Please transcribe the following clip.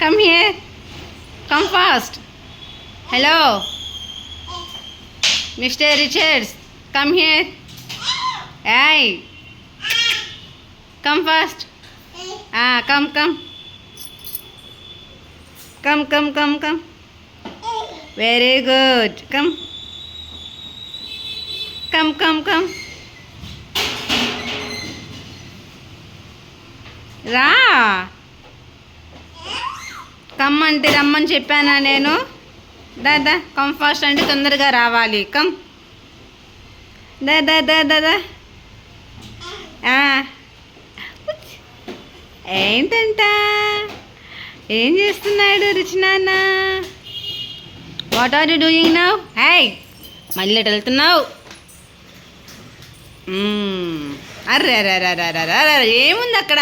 Come here. Come fast. Hello. Mr. Richards. Come here. Hey. Come fast. Come. Come. Very good. Come. రా కమ్మంటే రమ్మని చెప్పానా నేను? దా come fast అంటే తొందరగా రావాలి. కమ్ దా ఏంటంట? ఏం చేస్తున్నాడు రుచి నాన్న? What are you doing now? Hi, మళ్ళీ ఎటు వెళ్తున్నావు? అర్రే ఏముంది అక్కడ?